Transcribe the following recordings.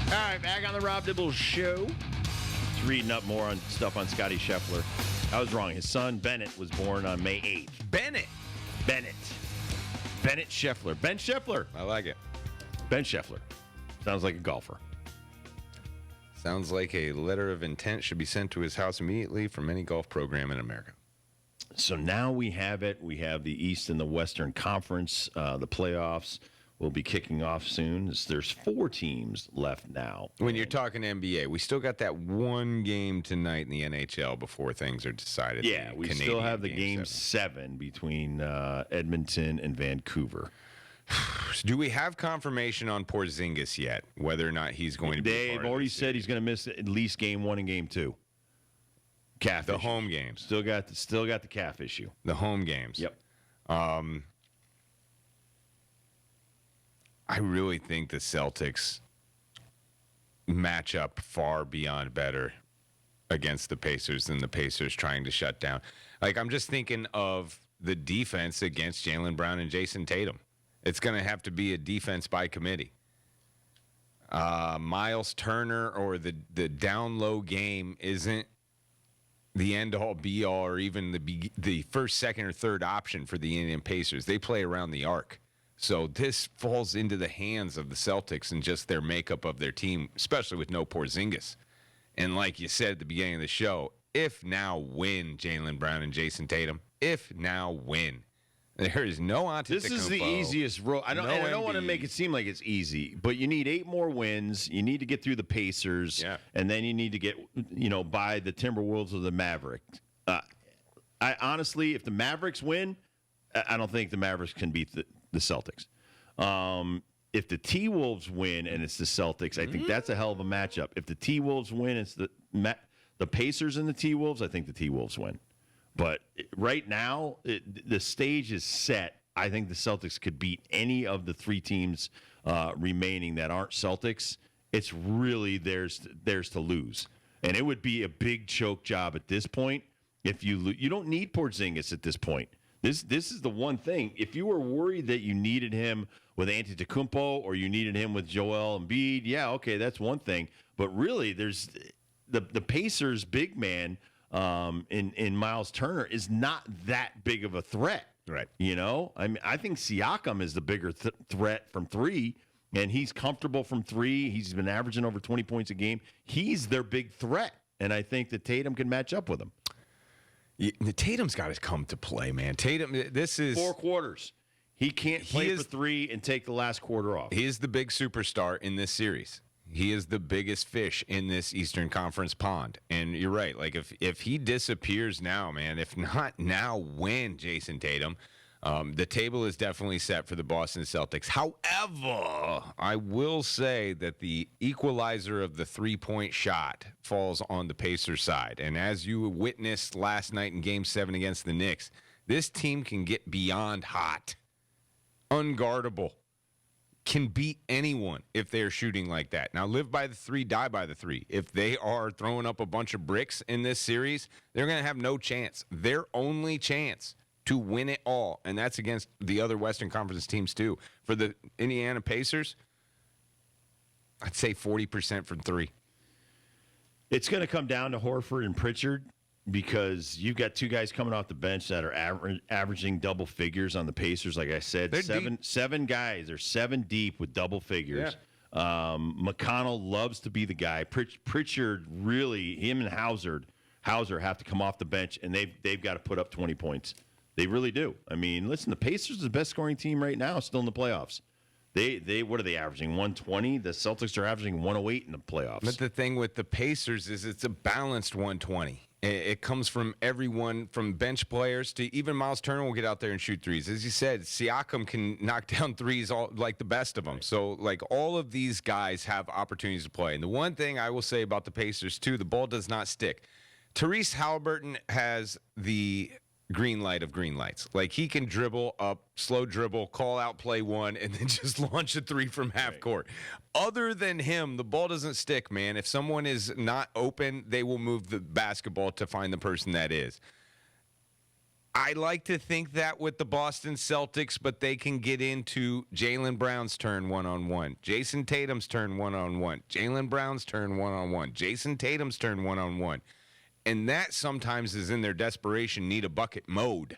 All right, back on the Rob Dibble Show. Just reading up more on stuff on Scotty Scheffler. I was wrong. His son, Bennett, was born on May 8th. Bennett Scheffler. Ben Scheffler. I like it. Ben Scheffler. Sounds like a golfer. Sounds like a letter of intent should be sent to his house immediately from any golf program in America. So now we have it. We have the East and the Western Conference. The playoffs will be kicking off soon. There's 4 teams left now. When you're talking NBA, we still got that one game tonight in the NHL before things are decided. Yeah, we still have the game 7 between Edmonton and Vancouver. Do we have confirmation on Porzingis yet, whether or not he's going to be They've already said he's going to miss at least game 1 and game 2. Calf the issue. Home games. Still got the calf issue. The home games. Yep. I really think the Celtics match up far beyond better against the Pacers than the Pacers trying to shut down. Like, I'm just thinking of the defense against Jaylen Brown and Jason Tatum. It's going to have to be a defense by committee. Miles Turner or the down low game isn't the end-all, be-all, or even the first, second, or third option for the Indiana Pacers. They play around the arc. So this falls into the hands of the Celtics and just their makeup of their team, especially with no Porzingis. And like you said at the beginning of the show, if now win Jaylen Brown and Jason Tatum, if now win. There is no Antetokounmpo. This is the easiest road. I don't want to make it seem like it's easy, but you need 8 more wins. You need to get through the Pacers, and then you need to get, by the Timberwolves or the Mavericks. I honestly, if the Mavericks win, I don't think the Mavericks can beat the Celtics. If the T-Wolves win and it's the Celtics, I think that's a hell of a matchup. If the T-Wolves win, it's the Pacers and the T-Wolves, I think the T-Wolves win. But right now, the stage is set. I think the Celtics could beat any of the 3 teams remaining that aren't Celtics. It's really theirs to lose. And it would be a big choke job at this point. If you don't need Porzingis at this point. This is the one thing. If you were worried that you needed him with Antetokounmpo or you needed him with Joel Embiid, yeah, okay, that's one thing. But really, there's the Pacers' big man in Miles Turner is not that big of a threat. Right. I mean, I think Siakam is the bigger threat from 3, and he's comfortable from 3. He's been averaging over 20 points a game. He's their big threat, and I think that Tatum can match up with him. Tatum's got to come to play, man. Tatum, this is 4 quarters. He can't play for 3 and take the last quarter off. He is the big superstar in this series. He is the biggest fish in this Eastern Conference pond. And you're right. Like, if he disappears now, man, if not now, when, Jason Tatum, the table is definitely set for the Boston Celtics. However, I will say that the equalizer of the 3-point shot falls on the Pacers side. And as you witnessed last night in Game 7 against the Knicks, this team can get beyond hot, unguardable, can beat anyone if they're shooting like that. Now, live by the 3, die by the 3. If they are throwing up a bunch of bricks in this series, they're going to have no chance. Their only chance to win it all, and that's against the other Western Conference teams too. For the Indiana Pacers, I'd say 40% from 3. It's going to come down to Horford and Pritchard because you've got 2 guys coming off the bench that are averaging double figures on the Pacers. Like I said, seven guys. They're 7 deep with double figures. Yeah. McConnell loves to be the guy. Pritchard really, him and Hauser have to come off the bench, and they've got to put up 20 points. They really do. I mean, listen, the Pacers are the best scoring team right now, still in the playoffs. They what are they averaging? 120. The Celtics are averaging 108 in the playoffs. But the thing with the Pacers is it's a balanced 120. It comes from everyone, from bench players to even Miles Turner will get out there and shoot threes. As you said, Siakam can knock down threes like the best of them. So, like, all of these guys have opportunities to play. And the one thing I will say about the Pacers, too, the ball does not stick. Tyrese Halliburton has the green light of green lights. Like, he can dribble up, slow dribble, call out play 1, and then just launch a 3 from half court. Other than him, the ball doesn't stick, man. If someone is not open, they will move the basketball to find the person that is. I like to think that with the Boston Celtics, but they can get into Jaylen Brown's turn one-on-one, Jason Tatum's turn one-on-one, Jaylen Brown's turn one-on-one, Jason Tatum's turn one-on-one. And that sometimes is in their desperation, need a bucket mode.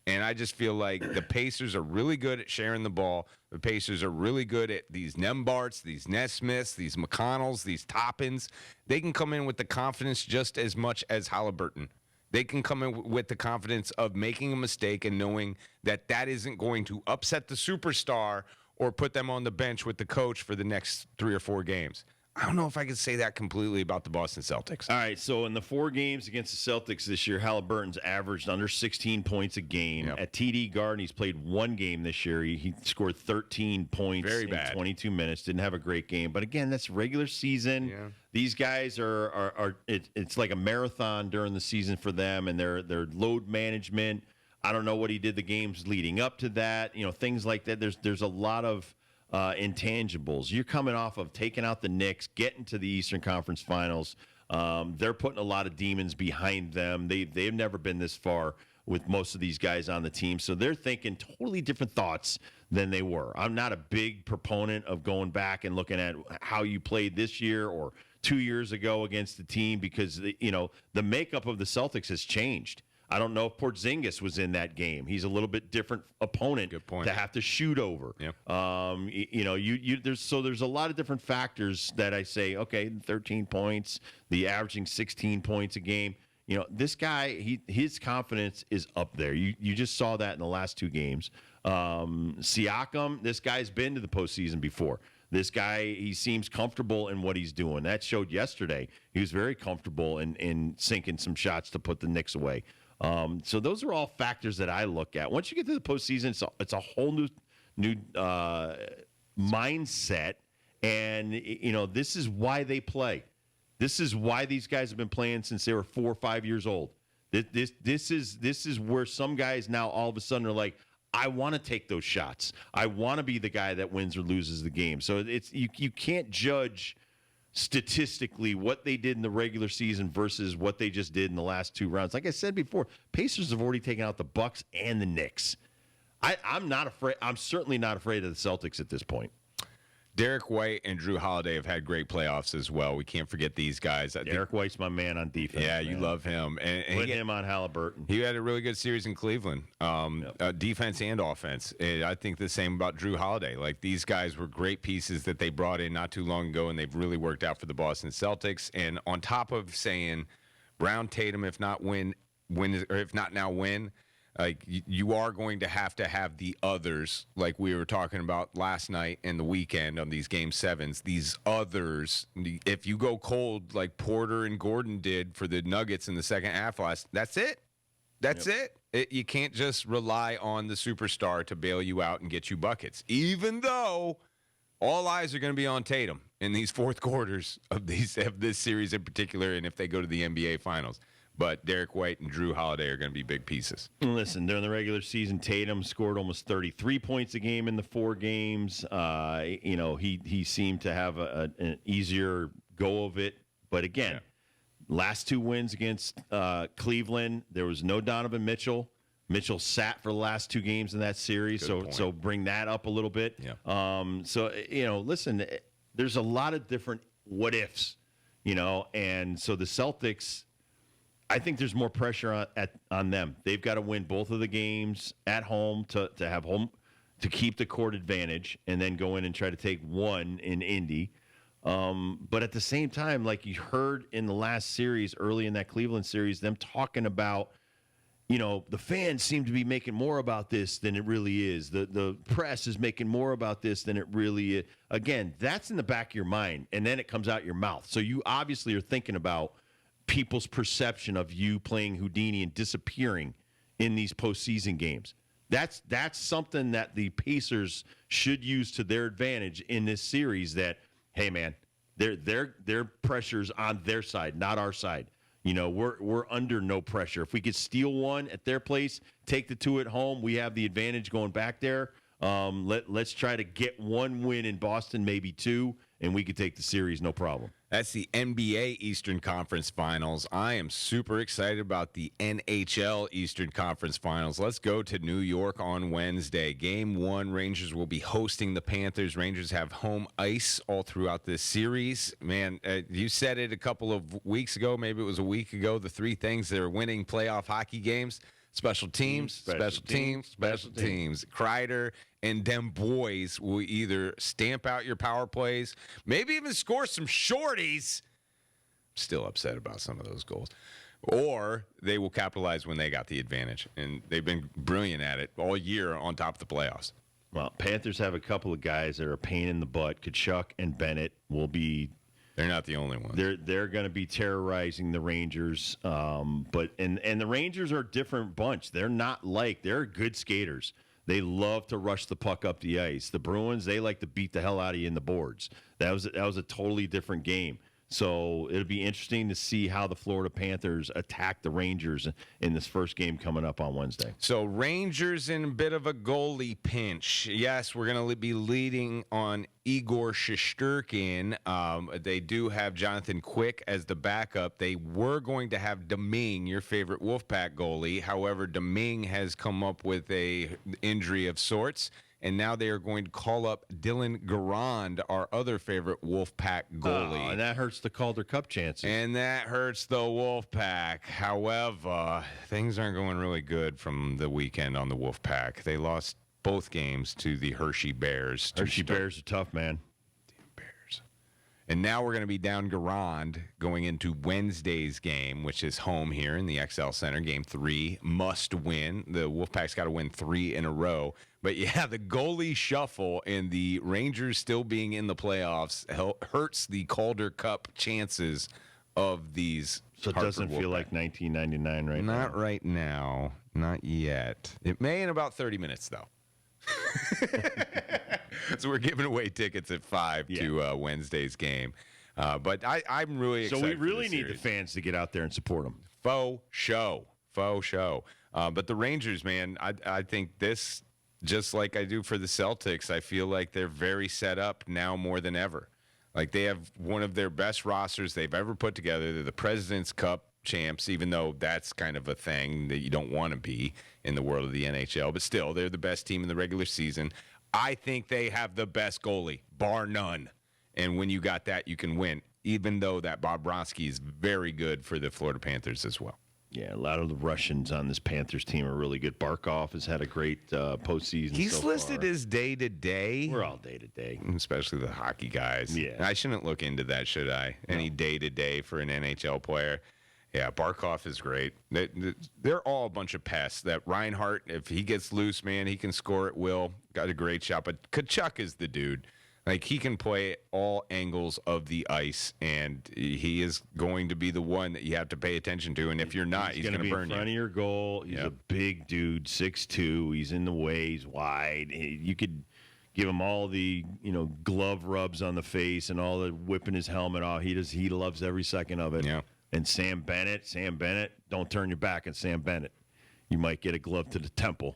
And I just feel like the Pacers are really good at sharing the ball. The Pacers are really good at these Nembarts, these Nesmiths, these McConnells, these Toppins. They can come in with the confidence just as much as Halliburton. They can come in with the confidence of making a mistake and knowing that that isn't going to upset the superstar or put them on the bench with the coach for the next 3 or 4 games. I don't know if I can say that completely about the Boston Celtics. All right, so in the 4 games against the Celtics this year, Halliburton's averaged under 16 points a game. Yep. At TD Garden, he's played 1 game this year. He scored 13 points in 22 minutes. Didn't have a great game. But, again, that's regular season. Yeah. These guys it's like a marathon during the season for them, and their load management. I don't know what he did the games leading up to that. Things like that. There's a lot of intangibles. You're coming off of taking out the Knicks, getting to the Eastern Conference Finals. They're putting a lot of demons behind them. They've never been this far with most of these guys on the team, so they're thinking totally different thoughts than they were. I'm not a big proponent of going back and looking at how you played this year or 2 years ago against the team because the makeup of the Celtics has changed. I don't know if Porzingis was in that game. He's a little bit different opponent to have to shoot over. Yep. There's a lot of different factors that I say, okay, 13 points, the averaging 16 points a game. This guy, his confidence is up there. You just saw that in the last 2 games. Siakam, this guy's been to the postseason before. This guy, he seems comfortable in what he's doing. That showed yesterday. He was very comfortable in sinking some shots to put the Knicks away. So those are all factors that I look at. Once you get to the postseason, it's a whole new mindset, and this is why they play. This is why these guys have been playing since they were 4 or 5 years old. This is where some guys now all of a sudden are like, I want to take those shots. I want to be the guy that wins or loses the game. So you can't judge statistically what they did in the regular season versus what they just did in the last 2 rounds. Like I said before, Pacers have already taken out the Bucks and the Knicks. I'm not afraid. I'm certainly not afraid of the Celtics at this point. Derek White and Drew Holiday have had great playoffs as well. We can't forget these guys. Derek White's my man on defense. Yeah, you love him. And put him on Halliburton. He had a really good series in Cleveland, defense and offense. And I think the same about Drew Holiday. Like, these guys were great pieces that they brought in not too long ago, and they've really worked out for the Boston Celtics. And on top of saying Brown, Tatum, if not win, or if not now win, like, you are going to have the others, like we were talking about last night and the weekend on these Game 7s. These others, if you go cold like Porter and Gordon did for the Nuggets in the second half that's it. That's it. You can't just rely on the superstar to bail you out and get you buckets, even though all eyes are going to be on Tatum in these fourth quarters of this series in particular, and if they go to the NBA Finals. But Derek White and Drew Holiday are going to be big pieces. Listen, during the regular season, Tatum scored almost 33 points a game in the 4 games. He seemed to have an easier go of it. But again, last 2 wins against Cleveland, there was no Donovan Mitchell. Mitchell sat for the last 2 games in that series, so bring that up a little bit. Yeah. Listen, there's a lot of different what ifs, and so the Celtics, I think there's more pressure on them. They've got to win both of the games at home to have home to keep the court advantage, and then go in and try to take one in Indy. But at the same time, like you heard in the last series, early in that Cleveland series, them talking about, the fans seem to be making more about this than it really is. The press is making more about this than it really is. Again, that's in the back of your mind, and then it comes out your mouth. So you obviously are thinking about people's perception of you playing Houdini and disappearing in these postseason games. That's something that the Pacers should use to their advantage in this series. That, hey man, their pressure's on their side, not our side. We're under no pressure. If we could steal one at their place, take the 2 at home, we have the advantage going back there. Let's try to get 1 win in Boston, maybe 2, and we could take the series no problem. That's the NBA Eastern Conference Finals. I am super excited about the NHL Eastern Conference Finals. Let's go to New York on Wednesday. Game 1, Rangers will be hosting the Panthers. Rangers have home ice all throughout this series. Man, you said it a couple of weeks ago, maybe it was a week ago, the 3 things that are winning playoff hockey games. Special teams, special teams, special teams. Kreider and them boys will either stamp out your power plays, maybe even score some shorties. Still upset about some of those goals. Or they will capitalize when they got the advantage. And they've been brilliant at it all year on top of the playoffs. Well, Panthers have a couple of guys that are a pain in the butt. Kachuk and Bennett will be... They're not the only ones. They're going to be terrorizing the Rangers, but the Rangers are a different bunch. They're good skaters. They love to rush the puck up the ice. The Bruins, they like to beat the hell out of you in the boards. That was a totally different game. So it'll be interesting to see how the Florida Panthers attack the Rangers in this first game coming up on Wednesday. So Rangers in a bit of a goalie pinch. Yes, we're going to be leading on Igor Shesterkin. They do have Jonathan Quick as the backup. They were going to have Domingue, your favorite Wolfpack goalie. However, Domingue has come up with a injury of sorts. And now they are going to call up Dylan Garand, our other favorite Wolfpack goalie. Oh, and that hurts the Calder Cup chances. And that hurts the Wolfpack. However, things aren't going really good from the weekend on the Wolfpack. They lost both games to the Hershey Bears. Hershey Bears are tough, man. And now we're going to be down Garand going into Wednesday's game, which is home here in the XL Center. Game 3, must win. The Wolfpack's got to win 3 in a row. But, yeah, the goalie shuffle and the Rangers still being in the playoffs hurts the Calder Cup chances of these. So it doesn't feel like 1999 right now? Not right now. Not yet. It may in about 30 minutes, though. So we're giving away tickets at 5 to Wednesday's game. But I'm really excited. So we really need the fans to get out there and support them. Faux show. But the Rangers, man, I think this, just like I do for the Celtics, I feel like they're very set up now more than ever. Like they have one of their best rosters they've ever put together. They're the President's Cup champs, even though that's kind of a thing that you don't want to be in the world of the NHL. But still, they're the best team in the regular season. I think they have the best goalie, bar none. And when you got that, you can win, even though that Bobrovsky is very good for the Florida Panthers as well. Yeah, a lot of the Russians on this Panthers team are really good. Barkov has had a great postseason. He's listed as day-to-day. We're all day-to-day. Especially the hockey guys. Yeah. I shouldn't look into that, should I? No. Any day-to-day for an NHL player. Yeah, Barkov is great. They're all a bunch of pests. That Reinhart, if he gets loose, man, he can score at will. Got a great shot. But Kachuk is the dude. Like, he can play all angles of the ice, and he is going to be the one that you have to pay attention to. And if you're not, he's going to burn you. He's going to be in front of your goal. He's a big dude, 6'2". He's in the way. He's wide. You could give him all the, glove rubs on the face and all the whipping his helmet off. He loves every second of it. Yeah. And Sam Bennett, don't turn your back on Sam Bennett. You might get a glove to the temple.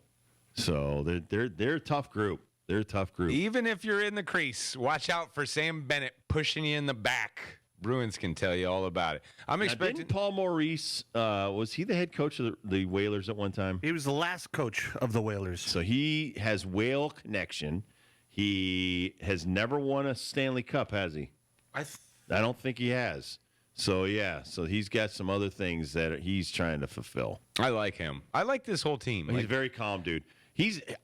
So they're a tough group. They're a tough group. Even if you're in the crease, watch out for Sam Bennett pushing you in the back. Bruins can tell you all about it. I'm expecting. Didn't Paul Maurice, was he the head coach of the Whalers at one time? He was the last coach of the Whalers. So he has Whale connection. He has never won a Stanley Cup, has he? I don't think he has. So, so he's got some other things that he's trying to fulfill. I like him. I like this whole team. He's a very calm dude.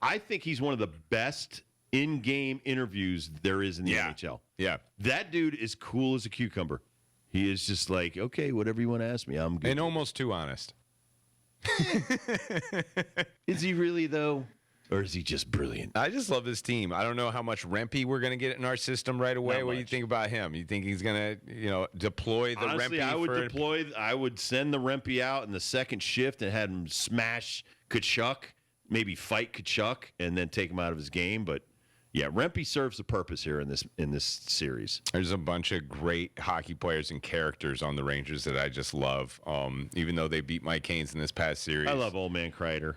I think he's one of the best in-game interviews there is in the NHL. Yeah. That dude is cool as a cucumber. He is just like, okay, whatever you want to ask me, I'm good. And almost too honest. Is he really, though? Or is he just brilliant? I just love this team. I don't know how much Rempe we're going to get in our system right away. What do you think about him? You think he's going to, deploy the Honestly, Rempe? I would send the Rempe out in the second shift and have him smash Kachuk, maybe fight Kachuk, and then take him out of his game. But yeah, Rempe serves a purpose here in this series. There's a bunch of great hockey players and characters on the Rangers that I just love. Even though they beat Mike Haynes in this past series, I love old man Kreider.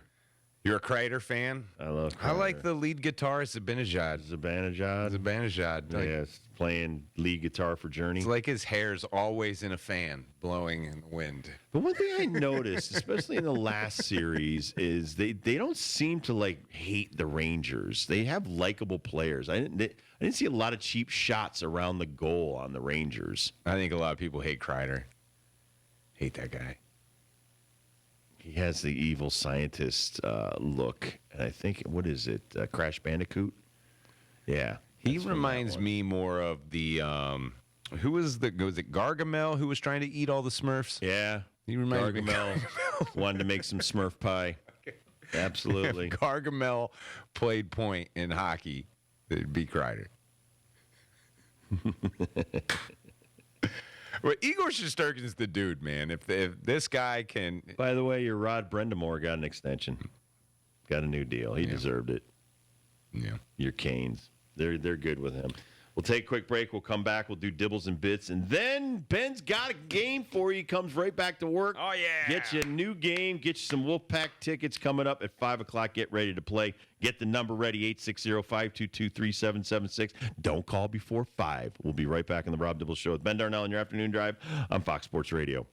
You're a Kreider fan? I love Kreider. I like the lead guitarist, Zibanejad. Like, Yes, playing lead guitar for Journey. It's like his hair's always in a fan, blowing in the wind. But one thing I noticed, especially in the last series, is they don't seem to like hate the Rangers. They have likable players. I didn't see a lot of cheap shots around the goal on the Rangers. I think a lot of people hate Kreider. Hate that guy. He has the evil scientist look, and I think what is it? Crash Bandicoot. Yeah, he reminds me more of the who was it Gargamel who was trying to eat all the Smurfs? Yeah, he reminds me. Gargamel wanted to make some Smurf pie. Absolutely. If Gargamel played point in hockey, it'd be Kreider. Well, Igor Shesterkin's the dude, man. If this guy can. By the way, your Rod Brendamore got an extension, got a new deal. He deserved it. Yeah, your Canes, they're good with him. We'll take a quick break. We'll come back. We'll do Dibbles and Bits, and then Ben's got a game for you. He comes right back to work. Oh yeah, get you a new game. Get you some Wolfpack tickets coming up at 5:00. Get ready to play. Get the number ready, 860-522-3776. Don't call before 5. We'll be right back on the Rob Dibbles Show with Ben Darnell on your afternoon drive on Fox Sports Radio.